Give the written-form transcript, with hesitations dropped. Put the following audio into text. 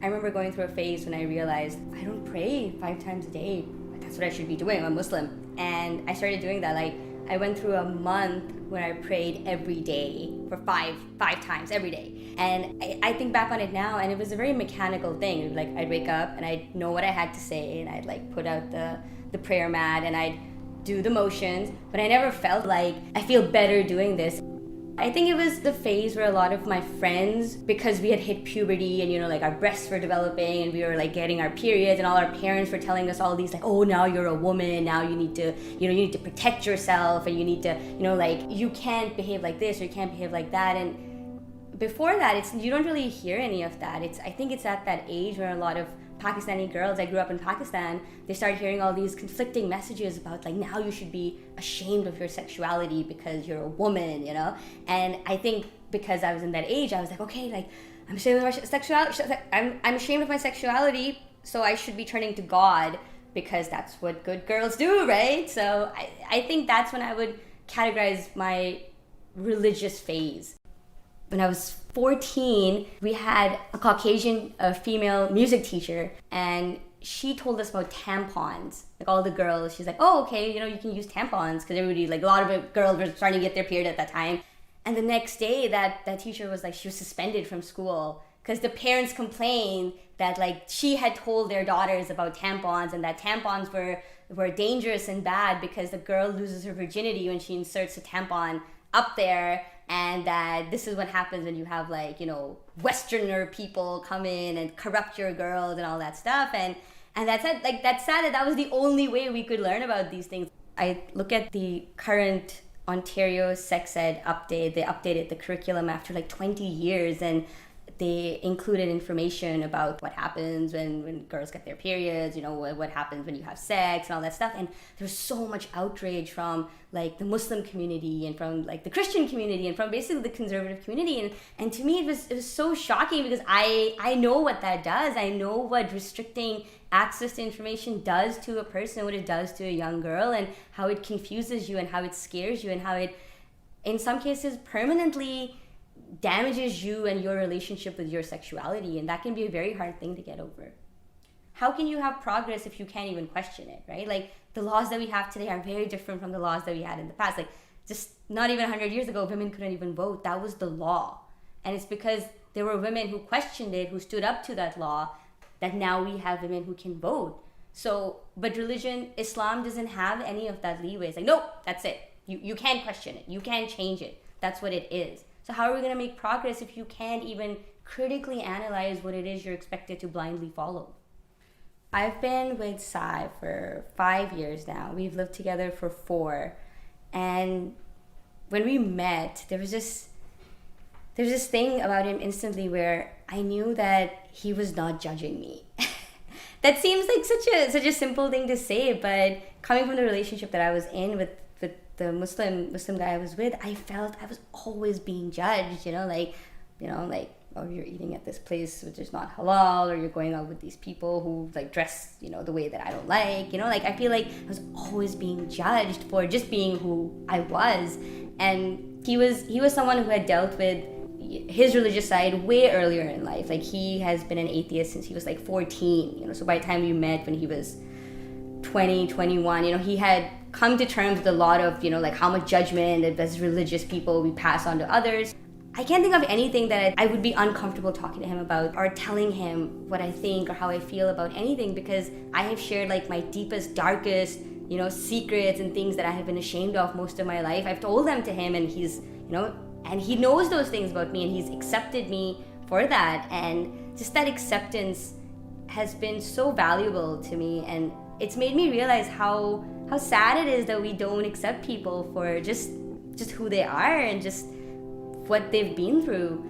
I remember going through a phase when I realized I don't pray 5 times a day. That's what I should be doing. I'm Muslim. And I started doing that. Like, I went through a month where I prayed every day for five times every day. And I think back on it now, and it was a very mechanical thing. Like, I'd wake up and I'd know what I had to say, and I'd like put out the prayer mat and I'd do the motions, but I never felt like I feel better doing this. I think it was the phase where a lot of my friends, because we had hit puberty and, you know, like our breasts were developing and we were like getting our periods, and all our parents were telling us all these like, oh, now you're a woman, now you need to, you know, you need to protect yourself, and you need to, you know, like you can't behave like this or you can't behave like that. And before that, you don't really hear any of that. I think it's at that age where a lot of Pakistani girls, I grew up in Pakistan, they start hearing all these conflicting messages about like, now you should be ashamed of your sexuality because you're a woman, you know? And I think because I was in that age, I was like, okay, like I'm ashamed of my sexuality, I'm ashamed of my sexuality, so I should be turning to God because that's what good girls do, right? So I think that's when I would categorize my religious phase. When I was 14, we had a Caucasian female music teacher, and she told us about tampons. Like all the girls, she's like, oh, okay, you know, you can use tampons, because everybody, like a lot of girls were starting to get their period at that time. And the next day, that teacher was like, she was suspended from school because the parents complained that like she had told their daughters about tampons, and that tampons were dangerous and bad because the girl loses her virginity when she inserts a tampon up there. And that this is what happens when you have like, you know, Westerner people come in and corrupt your girls and all that stuff. And that's it. Like, that's sad that was the only way we could learn about these things. I look at the current Ontario sex ed update. They updated the curriculum after like 20 years, and they included information about what happens when girls get their periods, you know, what happens when you have sex and all that stuff. And there was so much outrage from like the Muslim community and from like the Christian community and from basically the conservative community. And to me, it was so shocking because I know what that does. I know what restricting access to information does to a person, what it does to a young girl, and how it confuses you and how it scares you and how it, in some cases, permanently damages you and your relationship with your sexuality, and that can be a very hard thing to get over. How can you have progress if you can't even question it, right? Like, the laws that we have today are very different from the laws that we had in the past. Like, just not even 100 years ago, women couldn't even vote. That was the law. And it's because there were women who questioned it, who stood up to that law, that now we have women who can vote. So, but religion, Islam doesn't have any of that leeway. It's like, nope, that's it. You can't question it. You can't change it. That's what it is. So how are we going to make progress if you can't even critically analyze what it is you're expected to blindly follow? I've been with Sai for 5 years now. We've lived together for 4. And when we met, there's this thing about him instantly where I knew that he was not judging me. That seems like such a simple thing to say, but coming from the relationship that I was in with the Muslim guy I was with, I felt I was always being judged, like, oh, you're eating at this place which is not halal, or you're going out with these people who like dress, the way that I don't like, I feel like I was always being judged for just being who I was. And he was someone who had dealt with his religious side way earlier in life. Like, he has been an atheist since he was like 14, so by the time we met when he was 20, 21, he had come to terms with a lot of, like how much judgment as religious people we pass on to others. I can't think of anything that I would be uncomfortable talking to him about or telling him what I think or how I feel about anything, because I have shared like my deepest, darkest, secrets and things that I have been ashamed of most of my life. I've told them to him, and he's, and he knows those things about me, and he's accepted me for that. And just that acceptance has been so valuable to me, and it's made me realize how sad it is that we don't accept people for just who they are and just what they've been through.